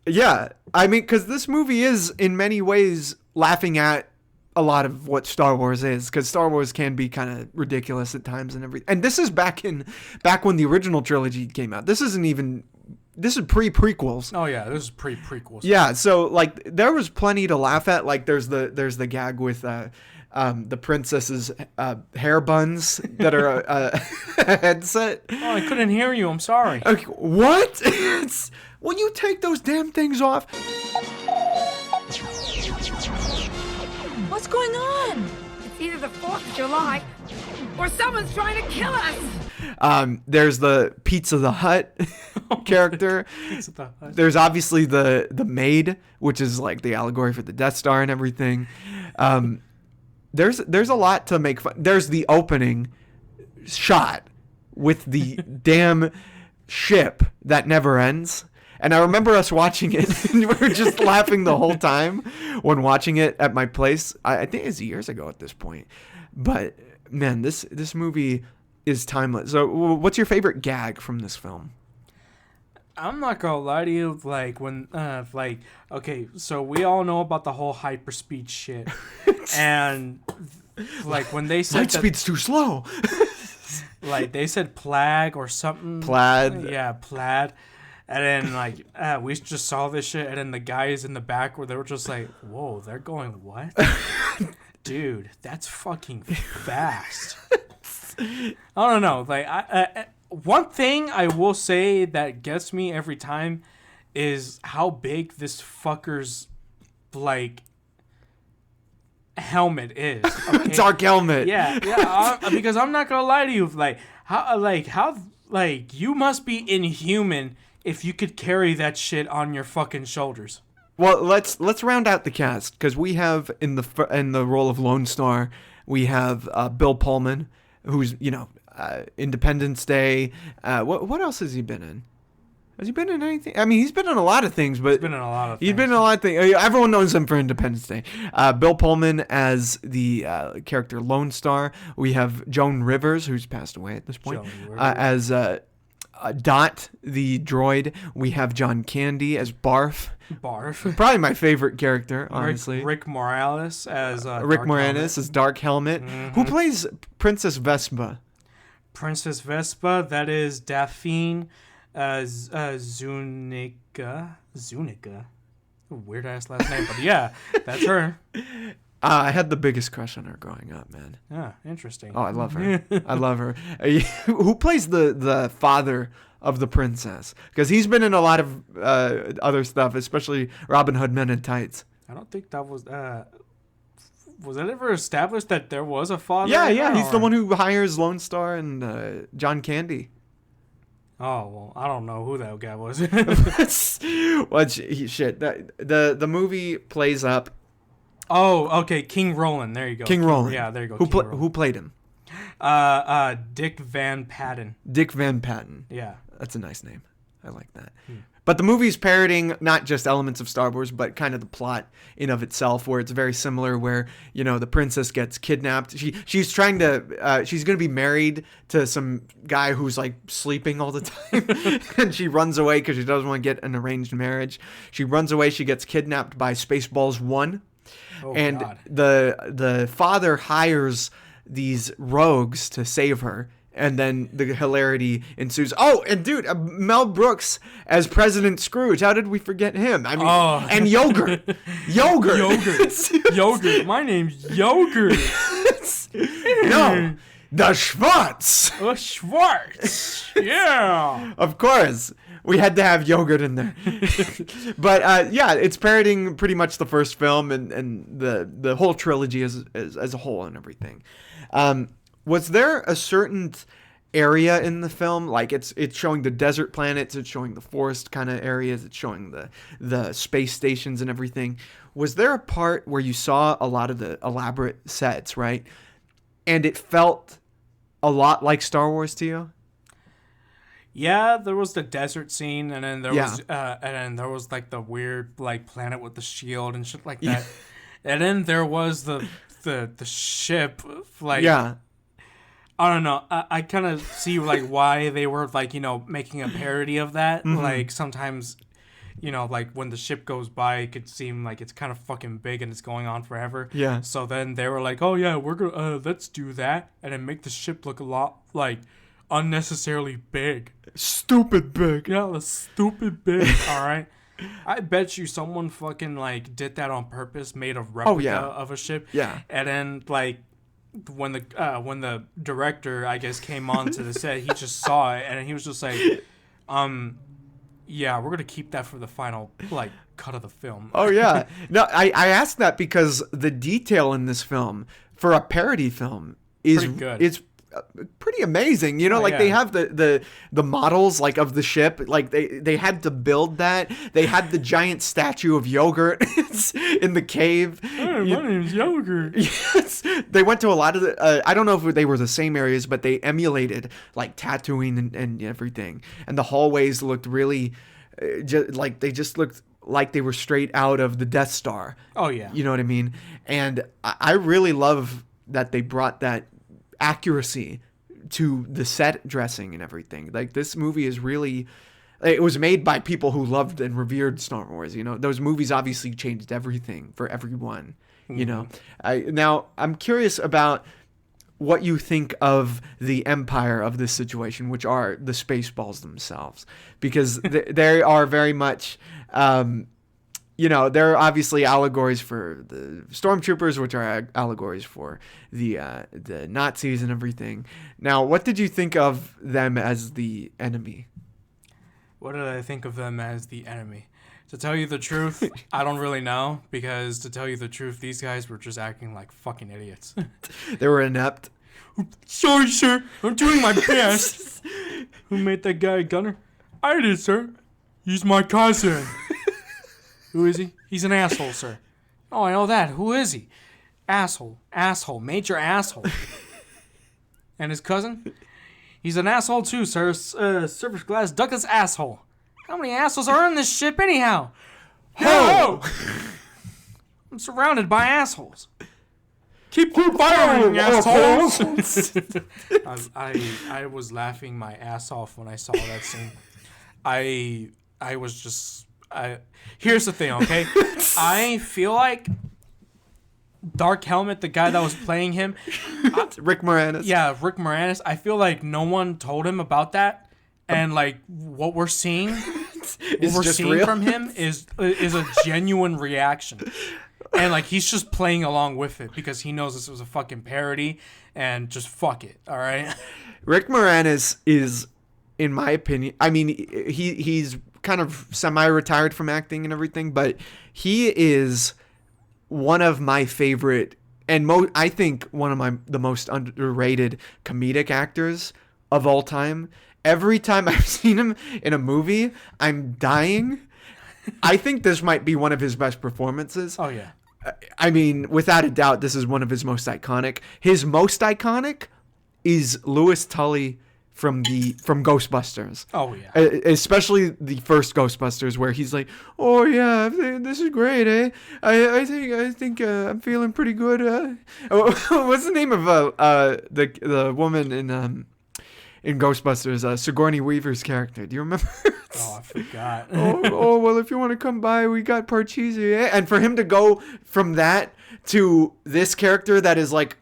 Yeah, I mean, because this movie is in many ways laughing at a lot of what Star Wars is, because Star Wars can be kind of ridiculous at times and everything. And this is back when the original trilogy came out. This is pre-prequels. Oh yeah, this is pre-prequels. Yeah, so like there was plenty to laugh at. Like there's the gag with the princess's hair buns that are a headset. Oh, I couldn't hear you. I'm sorry. Okay, what? Will you take those damn things off? What's going on? It's either the 4th of July or someone's trying to kill us. There's the Pizza the Hut character. Pizza the Hut. There's obviously the maid, which is like the allegory for the Death Star and everything. There's a lot to make fun. There's the opening shot with the damn ship that never ends. And I remember us watching it, and we were just laughing the whole time when watching it at my place. I think it's years ago at this point. But, man, this movie is timeless. So what's your favorite gag from this film? I'm not gonna lie to you, like, when, okay, so we all know about the whole hyperspeed shit. And, like, when they said light speed's too slow. Like, they said plague or something. Plaid. Yeah, plaid. And then, like, we just saw this shit, and then the guys in the back where they were just like, whoa, they're going, what? Dude, that's fucking fast. I don't know. Like, one thing I will say that gets me every time is how big this fucker's, like, helmet is. Okay? Dark helmet. Yeah. Because I'm not gonna lie to you, how you must be inhuman if you could carry that shit on your fucking shoulders. Well, let's round out the cast, because we have in the role of Lone Star, we have Bill Pullman, who's Independence Day. What else has he been in? Has he been in anything? I mean, he's been in a lot of things, but He's been in a lot of things. Everyone knows him for Independence Day. Bill Pullman as the character Lone Star. We have Joan Rivers, who's passed away at this point, as Dot, the droid. We have John Candy as Barf. Probably my favorite character, honestly. Rick Morales as Dark Helmet. Mm-hmm. Who plays Princess Vespa? Princess Vespa, that is Daphne Zuniga. Weird ass last name, but yeah, that's her. I had the biggest crush on her growing up, man. Yeah, interesting. Oh, I love her. I love her. Who plays the father of the princess? Because he's been in a lot of other stuff, especially Robin Hood Men in Tights. I don't think that was... was it ever established that there was a father? Yeah. He's the one who hires Lone Star and John Candy. Oh, well, I don't know who that guy was. Shit. The movie plays up. Oh, okay. King Roland. There you go. King Roland. Yeah, there you go. Who played him? Dick Van Patten. Dick Van Patten. Yeah. That's a nice name. I like that. But the movie's parodying not just elements of Star Wars, but kind of the plot in of itself, where it's very similar, where, the princess gets kidnapped. She's trying to, she's going to be married to some guy who's like sleeping all the time. And she runs away because she doesn't want to get an arranged marriage. She runs away. She gets kidnapped by Spaceballs 1. Oh, and God. The father hires these rogues to save her. And then the hilarity ensues. Oh, and dude, Mel Brooks as President Scrooge. How did we forget him? I mean, and Yogurt. Yogurt. My name's Yogurt. No, the Schwartz. Schwartz. Yeah. Of course. We had to have Yogurt in there. But yeah, it's parodying pretty much the first film and the whole trilogy as a whole and everything. Was there a certain area in the film, like it's showing the desert planets, it's showing the forest kind of areas, it's showing the space stations and everything? Was there a part where you saw a lot of the elaborate sets, right? And it felt a lot like Star Wars to you? Yeah, there was the desert scene, and then there was like the weird like planet with the shield and shit like that. And then there was the ship, like, yeah. I don't know. I kind of see like why they were like, making a parody of that. Mm-hmm. Like sometimes, like when the ship goes by, it could seem like it's kind of fucking big and it's going on forever. Yeah. So then they were like, oh yeah, we're gonna let's do that and then make the ship look a lot like unnecessarily big. Stupid big. Yeah, the stupid big. All right. I bet you someone fucking like did that on purpose, made a replica of a ship. Yeah. And then like when the director, I guess, came onto the set, he just saw it and he was just like, yeah, we're gonna keep that for the final like cut of the film. Oh yeah. No, I asked that because the detail in this film for a parody film is pretty good. It's pretty amazing, They have the models like of the ship, like they had to build that. They had the giant statue of Yogurt in the cave. Hey, my name's Yogurt. Yes, they went to a lot of the I don't know if they were the same areas, but they emulated like Tatooine and everything, and the hallways looked really like they just looked like they were straight out of the Death Star. Oh yeah. You know what I mean? And I really love that they brought that accuracy to the set dressing and everything. Like, this movie is really, it was made by people who loved and revered Star Wars. You know, those movies obviously changed everything for everyone. You know, now I'm curious about what you think of the empire of this situation, which are the Spaceballs themselves, because they are very much, you know, they're obviously allegories for the stormtroopers, which are allegories for the Nazis and everything. Now, what did you think of them as the enemy? What did I think of them as the enemy? To tell you the truth, I don't really know, because to tell you the truth, these guys were just acting like fucking idiots. They were inept. Sorry, sir. I'm doing my best. Who made that guy a gunner? I did, sir. He's my cousin. Who is he? He's an asshole, sir. Oh, I know that. Who is he? Asshole. Asshole. Major asshole. And his cousin? He's an asshole too, sir. Surface Glass Douglas asshole. How many assholes are in this ship anyhow? Ho! I'm surrounded by assholes. Keep firing, assholes! I was laughing my ass off when I saw that scene. I was just... Here's the thing, okay? I feel like Dark Helmet, the guy that was playing him... Rick Moranis. Yeah, Rick Moranis. I feel like no one told him about that. And like what we're seeing from him is a genuine reaction, and like he's just playing along with it because he knows this was a fucking parody, and just fuck it, all right. Rick Moranis is, in my opinion, I mean, he's kind of semi-retired from acting and everything, but he is one of my favorite, and I think one of the most underrated comedic actors of all time. Every time I've seen him in a movie, I'm dying. I think this might be one of his best performances. Oh, yeah. I mean, without a doubt, this is one of his most iconic. His most iconic is Louis Tully from Ghostbusters. Oh, yeah. Especially the first Ghostbusters, where he's like, "Oh yeah, this is great, eh? I think I'm feeling pretty good." What's the name of the woman in Ghostbusters, Sigourney Weaver's character? Do you remember? Oh, I forgot. oh, well, if you want to come by, we got Parcheesi. Eh? And for him to go from that to this character that is like,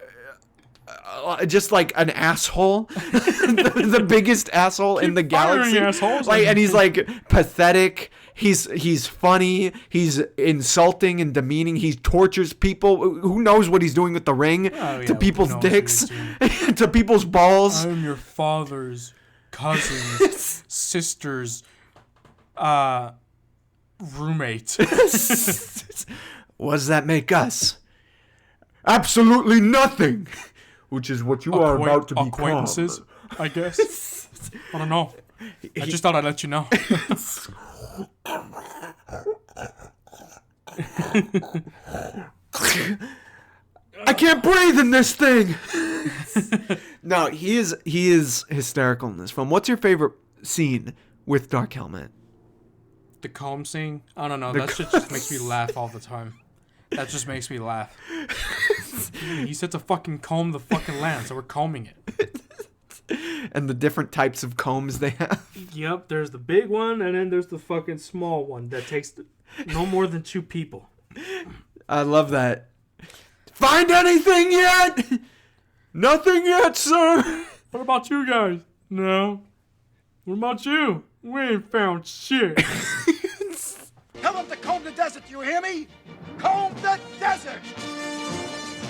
just like an asshole, the biggest asshole in the galaxy. Like, and he's like pathetic. He's funny. He's insulting and demeaning. He tortures people. Who knows what he's doing with the ring to people's dicks, to people's balls. I'm your father's cousin's sister's roommate. What does that make us? Absolutely nothing. Which is what you are about to become. Acquaintances, I guess. I don't know. I just thought I'd let you know. I can't breathe in this thing. No, he is hysterical in this film. What's your favorite scene with Dark Helmet? The comb scene? I don't know. That shit just makes me laugh all the time. That just makes me laugh. He said to fucking comb the fucking land, so we're combing it. And the different types of combs they have. Yep, there's the big one, and then there's the fucking small one that takes no more than 2 people. I love that. Find anything yet? Nothing yet, sir. What about you guys? No. What about you? We ain't found shit. Tell them to comb the desert, you hear me? Comb the desert!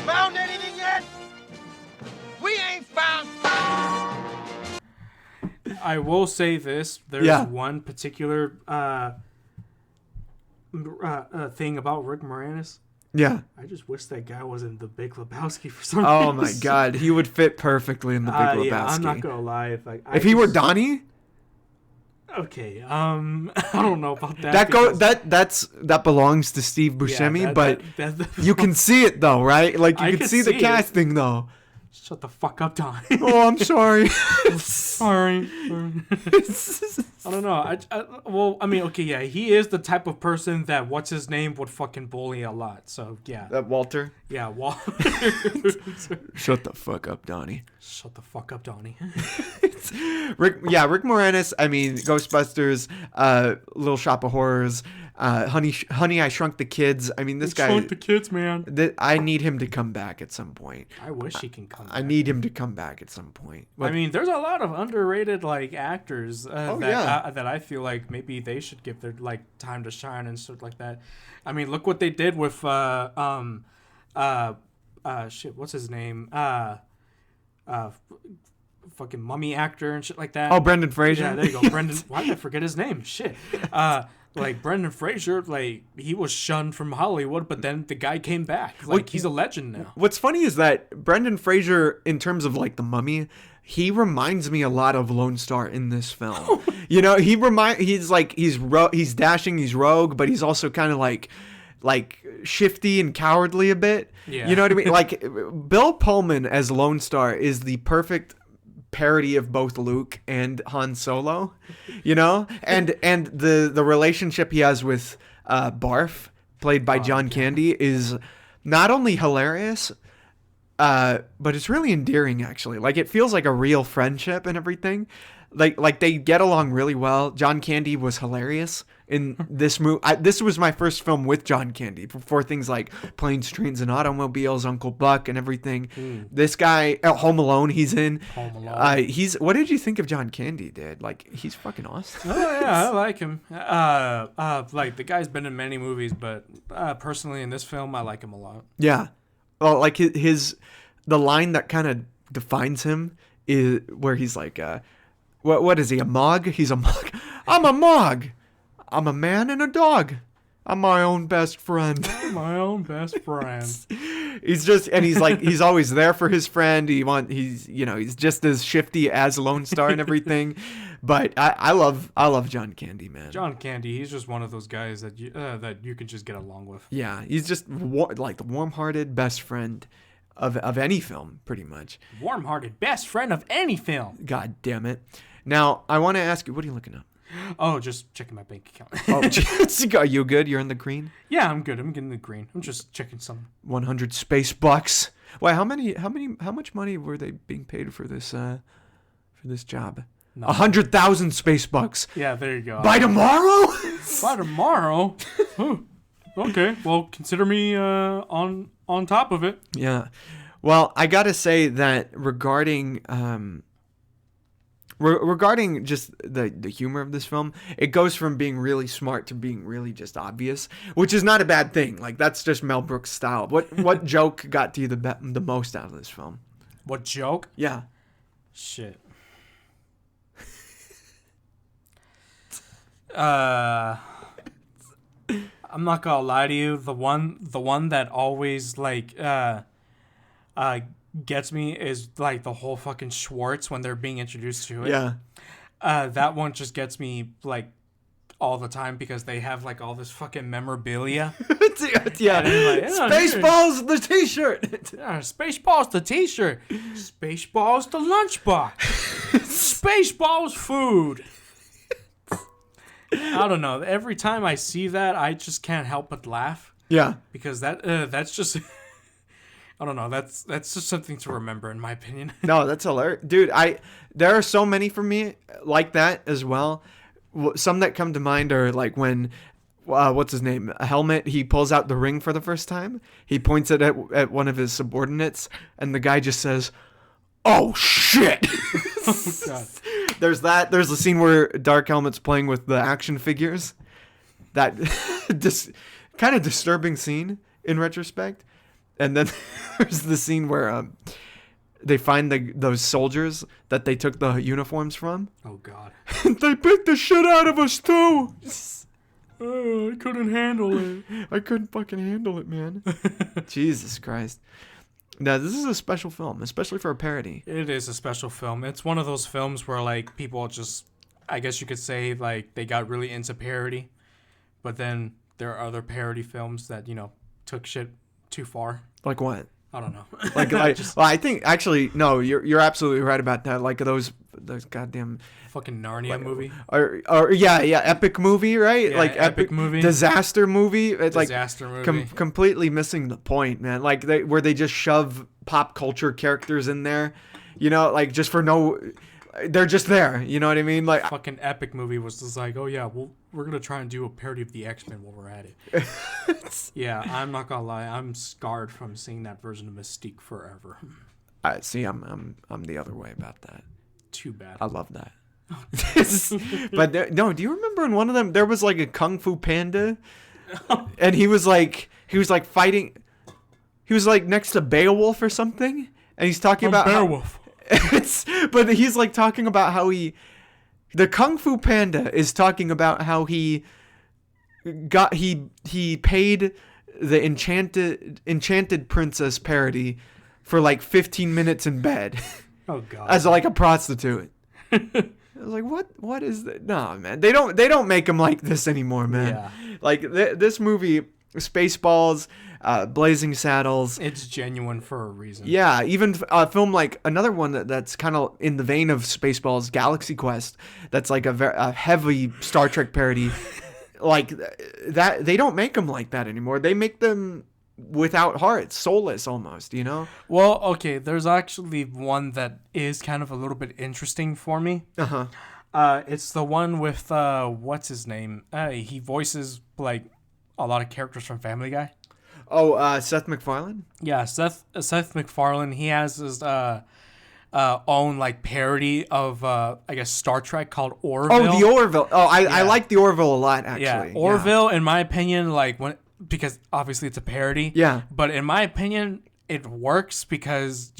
Found anything yet? We ain't found... I will say this. There's one particular thing about Rick Moranis. Yeah. I just wish that guy was in The Big Lebowski for some reason. Oh my God, he would fit perfectly in The Big Lebowski. Yeah, I'm not gonna lie. If he were Donnie. Okay, I don't know about that. That belongs to Steve Buscemi, but that you can see it though, right? Like you can see the it. casting though. Shut the fuck up, Donnie. Oh, I'm sorry. Sorry. I don't know. Well, I mean, okay, yeah, he is the type of person that what's his name would fucking bully a lot. So yeah. Walter. Yeah, Walter. Shut the fuck up, Donnie. Shut the fuck up, Donnie. Rick Moranis. I mean, Ghostbusters, Little Shop of Horrors, Honey, I Shrunk the Kids. I mean, this guy. Shrunk the Kids, man. I need him to come back at some point. I wish he can come back. I need him to come back at some point. I mean, there's a lot of underrated like actors that I feel like maybe they should give their like time to shine and stuff like that. I mean, look what they did with shit, what's his name? Fucking mummy actor and shit like that. Oh, Brendan Fraser. Yeah, there you go. Brendan. Why did I forget his name? Shit. Like Brendan Fraser, like he was shunned from Hollywood, but then the guy came back. Like he's a legend now. What's funny is that Brendan Fraser, in terms of like the Mummy, he reminds me a lot of Lone Star in this film. You know, he's dashing, he's rogue, but he's also kind of like shifty and cowardly a bit. Yeah. You know what I mean? Like Bill Pullman as Lone Star is the perfect parody of both Luke and Han Solo, you know, and the relationship he has with Barf, played by John Candy, is not only hilarious, but it's really endearing actually. Like it feels like a real friendship and everything. Like they get along really well. John Candy was hilarious in this movie. This was my first film with John Candy before things like Planes, Trains, and Automobiles, Uncle Buck, and everything. This guy, Home Alone, he's in. Home Alone. What did you think of John Candy? Like he's fucking awesome. Oh yeah, I like him. Like the guy's been in many movies, but personally in this film, I like him a lot. Yeah, well, like the line that kind of defines him is where he's like, what is he, a Mog? He's a Mog. I'm a Mog. I'm a man and a dog. I'm my own best friend. My own best friend. He's always there for his friend. He's just as shifty as Lone Star and everything. But I love John Candy, man. John Candy, he's just one of those guys that you can just get along with. Yeah, he's just like the warm-hearted best friend of any film, pretty much. Warm-hearted best friend of any film. God damn it. Now, I want to ask you, what are you looking up? Oh, just checking my bank account. Are you good? You're in the green? Yeah, I'm good. I'm getting the green. I'm just checking some. 100 space bucks. Why? How much money were they being paid for this job? 100,000 space bucks. Yeah, there you go. By tomorrow? By tomorrow? Okay. Well, consider me on top of it. Yeah. Well, I gotta say that regarding just the humor of this film, it goes from being really smart to being really just obvious, which is not a bad thing. Like that's just Mel Brooks' style. What joke got to you the most out of this film? What joke? Yeah. Shit. I'm not gonna lie to you. The one that always like gets me is like the whole fucking Schwartz when they're being introduced to it. Yeah. That one just gets me like all the time because they have like all this fucking memorabilia. Yeah. Like, Spaceballs the t-shirt. Spaceballs the t-shirt. Spaceballs the lunchbox. Spaceballs food. I don't know. Every time I see that, I just can't help but laugh. Yeah. Because that's just I don't know. That's just something to remember, in my opinion. No, that's hilarious, dude. There are so many for me like that as well. Some that come to mind are like when, what's his name? Helmet. He pulls out the ring for the first time. He points it at one of his subordinates, and the guy just says, "Oh shit!" Oh god. There's that. There's the scene where Dark Helmet's playing with the action figures. That kind of disturbing scene in retrospect. And then there's the scene where they find those soldiers that they took the uniforms from. Oh, God. They beat the shit out of us, too. I couldn't handle it. I couldn't fucking handle it, man. Jesus Christ. Now, this is a special film, especially for a parody. It is a special film. It's one of those films where, like, people just, I guess you could say, like, they got really into parody. But then there are other parody films that, took shit too far. Like what? I don't know. Well, I think actually no, you're absolutely right about that. Like those goddamn fucking Narnia movie. Or yeah, epic movie, right? Yeah, like epic movie, disaster movie. It's disaster movie. Completely missing the point, man. Like where they just shove pop culture characters in there, like just for no. They're just there, you know what I mean? Like fucking epic movie was just like, oh yeah, we're gonna try and do a parody of the X-Men while we're at it. Yeah, I'm not gonna lie, I'm scarred from seeing that version of Mystique forever. See, I'm the other way about that. Too bad. I love that. But no, do you remember in one of them there was like a Kung Fu Panda, and he was like fighting. He was like next to Beowulf or something, and he's talking about Beowulf. But he's like talking about how the Kung Fu Panda is talking about how he paid the enchanted princess parody for like 15 minutes in bed. Oh god. As like a prostitute. I was like, what is that? No, man. They don't make them like this anymore, man. Yeah. Like this movie, Spaceballs, Blazing Saddles. It's genuine for a reason. Yeah, even a film like another one that's kind of in the vein of Spaceballs, Galaxy Quest. That's like a heavy Star Trek parody. Like that, they don't make them like that anymore. They make them without heart, soulless almost. Well, okay. There's actually one that is kind of a little bit interesting for me. It's the one with what's his name? He voices like a lot of characters from Family Guy. Oh, Seth MacFarlane? Yeah, Seth MacFarlane. He has his own like parody of I guess Star Trek called Orville. Oh, the Orville. Oh, I like the Orville a lot actually. Yeah, Orville, in my opinion, because obviously it's a parody. Yeah. But in my opinion, it works because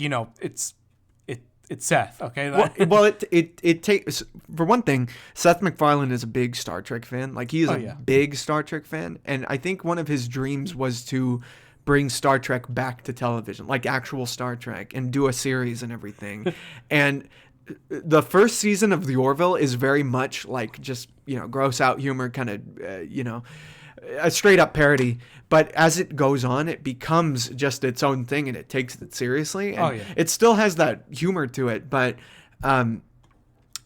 it's Seth. Okay. Well, it takes, for one thing, Seth MacFarlane is a big Star Trek fan. Like he is big Star Trek fan, and I think one of his dreams was to bring Star Trek back to television, like actual Star Trek, and do a series and everything. And the first season of The Orville is very much like just gross out humor, kind of a straight up parody. But as it goes on, it becomes just its own thing, and it takes it seriously. And it still has that humor to it, but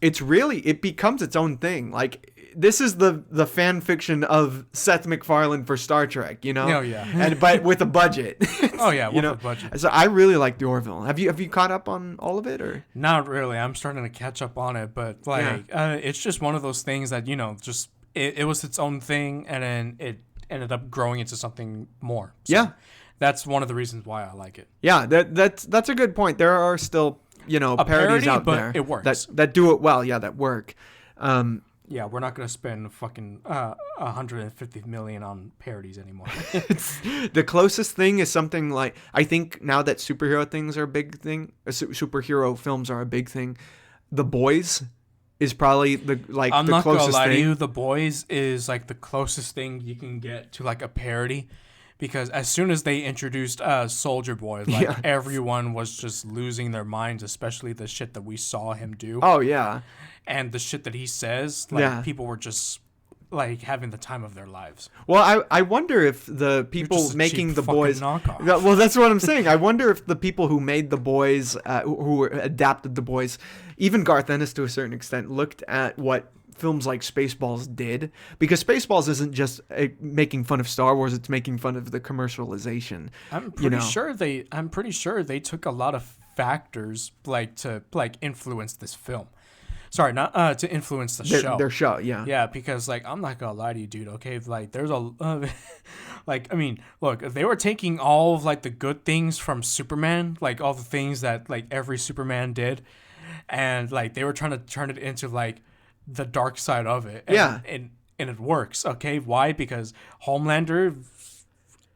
it becomes its own thing. Like this is the fan fiction of Seth MacFarlane for Star Trek, Oh yeah. But with a budget. Oh yeah, with a budget. So I really like The Orville. Have you caught up on all of it or? Not really. I'm starting to catch up on it, but it's just one of those things that just it was its own thing, and then it ended up growing into something more. So that's one of the reasons why I like it. Yeah, that's a good point. There are still parodies parody, out but there it works. that do it well. Yeah, that work. Yeah, we're not gonna spend fucking 150 million on parodies anymore. The closest thing is something like, I think now that superhero things are a big thing, superhero films are a big thing. The Boys is probably the closest thing. I'm not gonna lie to you, The Boys is like the closest thing you can get to like a parody, because as soon as they introduced Soldier Boy, everyone was just losing their minds, especially the shit that we saw him do. Oh yeah, and the shit that he says, people were just like having the time of their lives. Well, I wonder if the people making The Boys knockoff. Well, that's what I'm saying. I wonder if the people who made The Boys, who adapted The Boys, even Garth Ennis to a certain extent, looked at what films like Spaceballs did, because Spaceballs isn't just making fun of Star Wars; it's making fun of the commercialization. I'm pretty sure they took a lot of factors to influence this film. Sorry, not to influence show. Their show, yeah. Yeah, because I'm not gonna lie to you, dude. Okay, there's a I mean, look, if they were taking all of the good things from Superman, all the things that every Superman did, and they were trying to turn it into the dark side of it. And it works. Okay, why? Because Homelander,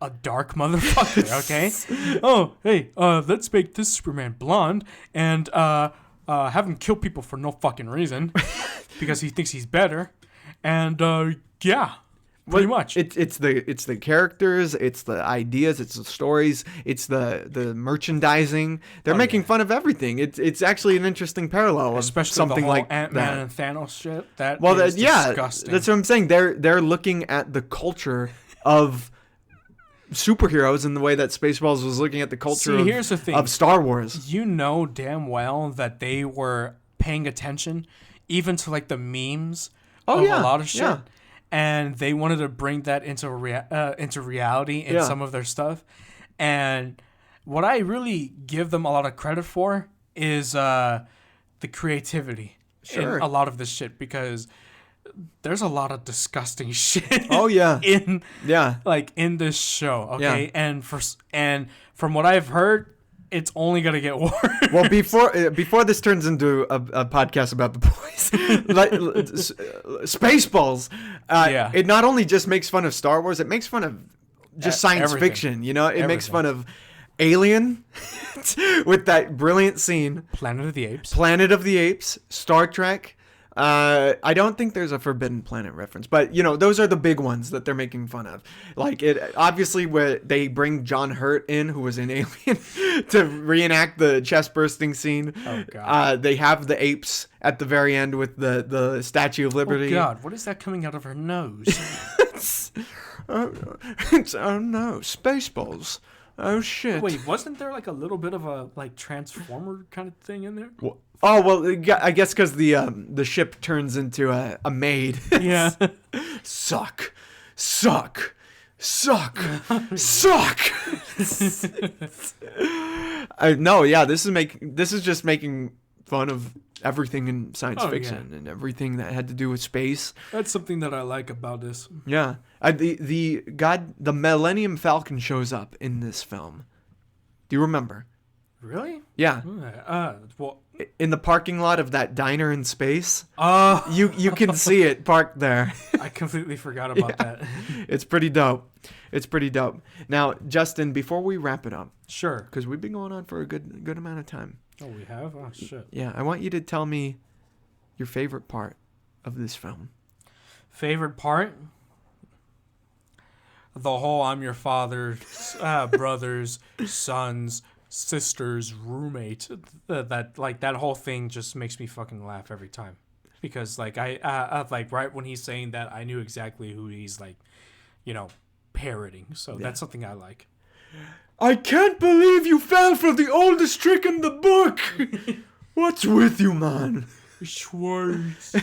a dark motherfucker. Okay. Oh, hey, let's make this Superman blonde and have him kill people for no fucking reason because he thinks he's better, and pretty much. It's the characters, it's the ideas, it's the stories, it's the merchandising. They're making fun of everything. It's actually an interesting parallel, especially of something the whole like Ant-Man and Thanos shit. Disgusting. That's what I'm saying. They're looking at the culture of superheroes in the way that Spaceballs was looking at the culture here's the thing. of Star Wars. You know damn well that they were paying attention even to like the memes of a lot of shit. Yeah. And they wanted to bring that into reality in some of their stuff. And what I really give them a lot of credit for is the creativity in a lot of this shit, because there's a lot of disgusting shit. Oh yeah. in this show. Okay. Yeah. And from what I've heard, it's only gonna get worse. Well, before this turns into a podcast about the boys, Spaceballs, it not only just makes fun of Star Wars, it makes fun of just science fiction. You know, it makes fun of Alien with that brilliant scene, Planet of the Apes, Star Trek. I don't think there's a Forbidden Planet reference, but you know, those are the big ones that they're making fun of. Like it, obviously, where they bring John Hurt in, who was in Alien, to reenact the chest bursting scene. Oh God! They have the apes at the very end with the Statue of Liberty. Oh God! What is that coming out of her nose? oh no, Spaceballs. Oh shit! Wait, wasn't there like a little bit of a like Transformer kind of thing in there? I guess because the ship turns into a maid. Yeah. Suck. No, yeah, this is just making fun of everything in science fiction and everything that had to do with space. That's something that I like about this. Yeah. The Millennium Falcon shows up in this film. Do you remember? Really? Yeah. Well, in the parking lot of that diner in space. You can see it parked there. I completely forgot about that. It's pretty dope. Now, Justin, before we wrap it up, sure, because we've been going on for a good amount of time. Oh, we have? Oh shit. Yeah, I want you to tell me your favorite part of this film. Favorite part? The whole I'm your father's brothers, sons, sisters, roommate. That whole thing just makes me fucking laugh every time, because like I like right when he's saying that, I knew exactly who he's like, you know, parroting. So that's something I like. I can't believe you fell for the oldest trick in the book. What's with you, man? Schwartz.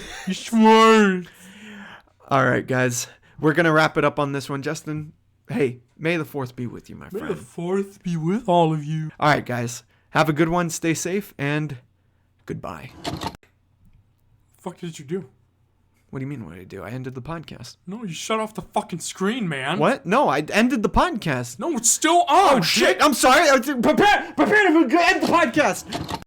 All right, guys. We're going to wrap it up on this one. Justin, hey, may the 4th be with you, my friend. May the 4th be with all of you. All right, guys. Have a good one. Stay safe, and goodbye. Fuck did you do? What do you mean what did I do? I ended the podcast. No, you shut off the fucking screen, man. What? No, I ended the podcast. No, it's still on. Oh, shit. I'm sorry. Prepare to end the podcast.